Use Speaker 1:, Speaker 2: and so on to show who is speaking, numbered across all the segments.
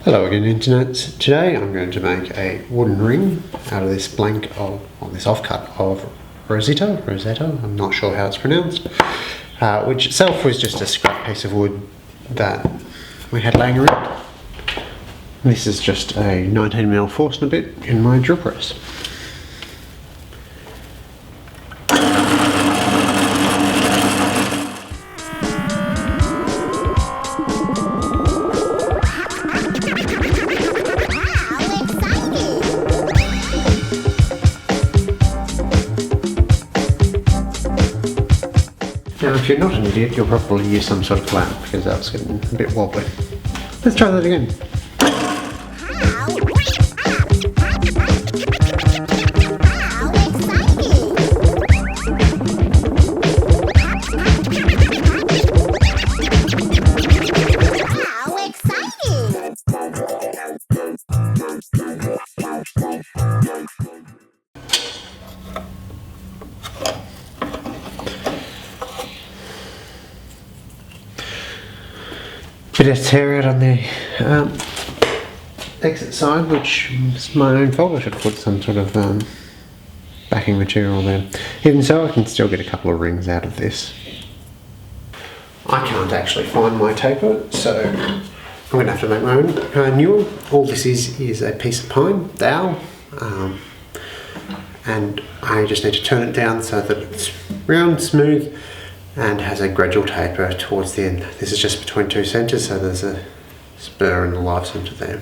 Speaker 1: Hello again, Internet. Today I'm going to make a wooden ring out of this this offcut of rosita, I'm not sure how it's pronounced, which itself was just a scrap piece of wood that we had laying around. This is just a 19mm Forstner bit in my drill press. Now, if you're not an idiot, you'll probably use some sort of lamp because that's getting a bit wobbly. Let's try that again. Bit of tear out on the exit side, which is my own fault. I should have put some sort of backing material there. Even so, I can still get a couple of rings out of this. I can't actually find my taper, so I'm going to have to make my own new one. All this is a piece of pine, dowel, and I just need to turn it down so that it's round, smooth, and has a gradual taper towards the end. This is just between two centres, so there's a spur and a live centre there.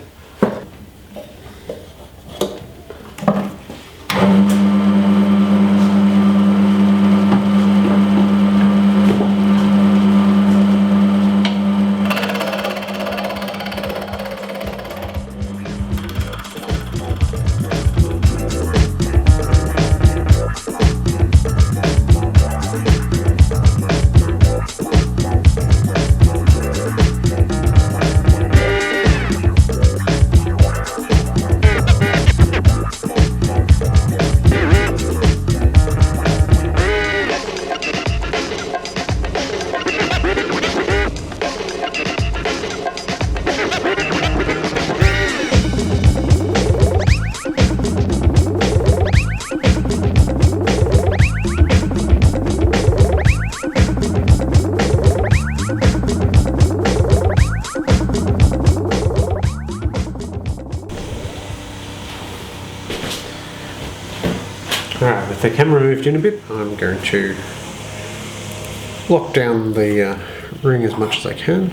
Speaker 1: Alright, with the camera moved in a bit, I'm going to lock down the ring as much as I can.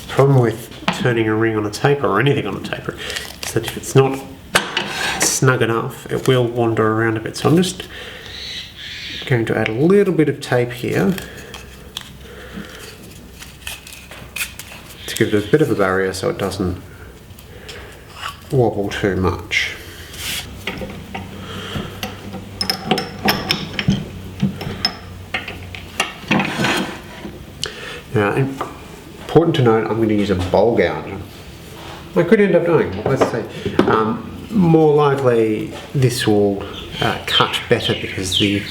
Speaker 1: The problem with turning a ring on a taper, or anything on a taper, is that if it's not snug enough, it will wander around a bit. So I'm just going to add a little bit of tape here to give it a bit of a barrier so it doesn't wobble too much. Now, important to note, I'm going to use a bowl gouger. I could end up doing, let's see, more likely this will cut better because the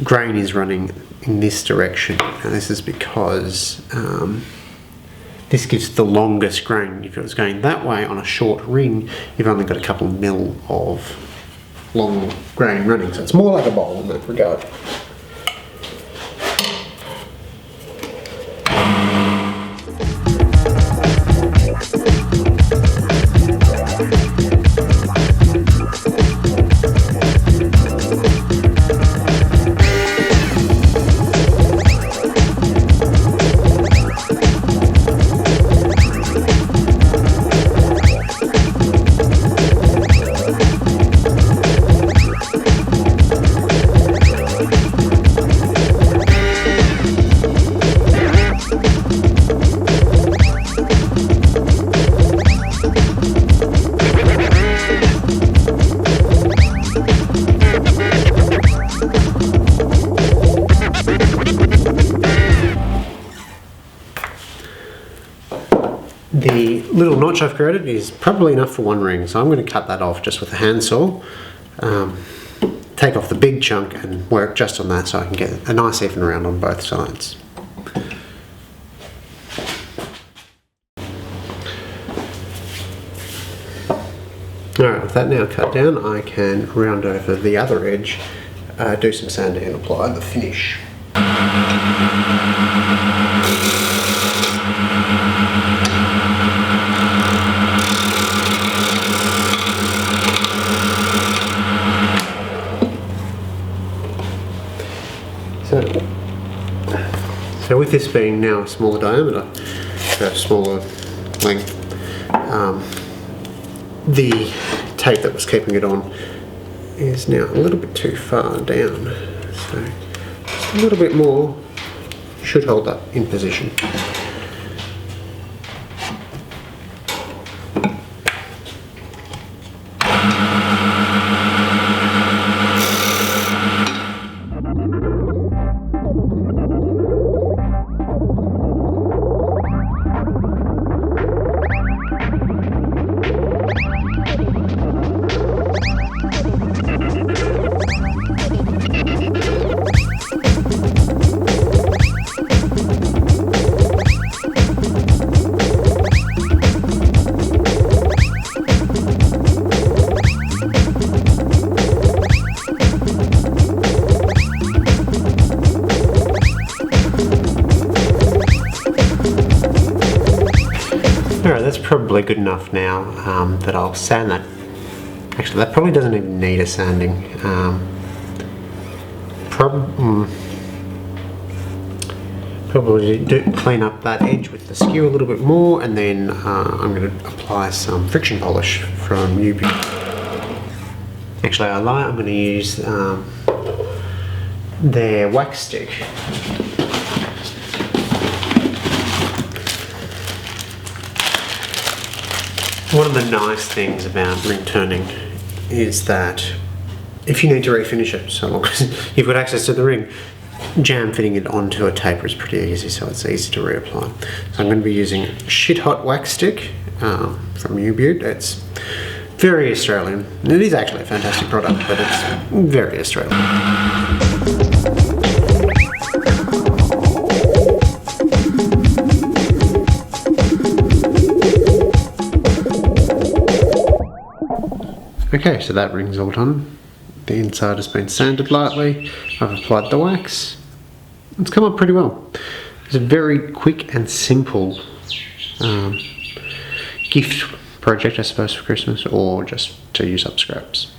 Speaker 1: grain is running in this direction. And this is because this gives the longest grain. If it was going that way on a short ring, you've only got a couple of mil of long grain running. So it's more like a bowl in that regard. The little notch I've created is probably enough for one ring, so I'm going to cut that off just with a handsaw, take off the big chunk and work just on that so I can get a nice even round on both sides. that now cut down, I can round over the other edge, do some sanding and apply the finish. So with this being now a smaller diameter, a smaller length, the tape that was keeping it on is now a little bit too far down. So just a little bit more should hold that in position. Alright, that's probably good enough now that I'll sand that. Actually, that probably doesn't even need a sanding. Probably do clean up that edge with the skew a little bit more, and then I'm going to apply some friction polish from UB. Actually, I lie, I'm going to use their wax stick. One of the nice things about ring turning is that if you need to refinish it, so long as you've got access to the ring, jam fitting it onto a taper is pretty easy, so it's easy to reapply. So I'm going to be using a shit hot wax stick from U-Butte. It's very Australian. It is actually a fantastic product, but it's very Australian. Okay, so that ring's all done. The inside has been sanded lightly. I've applied the wax. It's come up pretty well. It's a very quick and simple gift project, I suppose, for Christmas, or just to use up scraps.